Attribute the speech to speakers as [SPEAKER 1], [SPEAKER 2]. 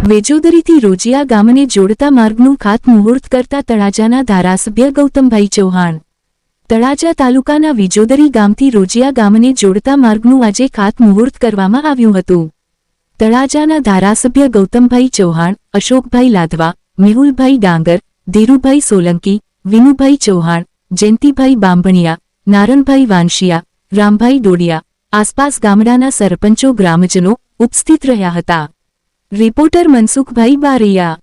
[SPEAKER 1] વેજોદરીથી રોજિયા ગામને જોડતા માર્ગનું ખાતમુહૂર્ત કરતા તળાજાના ધારાસભ્ય ગૌતમભાઈ ચૌહાણ. તળાજા તાલુકાના વિજોદરી ગામથી રોજિયા ગામને જોડતા માર્ગનું આજે ખાતમુહૂર્ત કરવામાં આવ્યું હતું. તળાજાના ધારાસભ્ય ગૌતમભાઈ ચૌહાણ, અશોકભાઈ લાધવા, મેહુલભાઈ ડાંગર, ધીરુભાઈ સોલંકી, વિનુભાઈ ચૌહાણ, જયંતિભાઈ બાંભણિયા, નારણભાઈ વાનશિયા, રામભાઈ ડોડિયા, આસપાસ ગામડાના સરપંચો ગ્રામજનો ઉપસ્થિત રહ્યા હતા. રિપોર્ટર મનસુખભાઈ બારૈયા.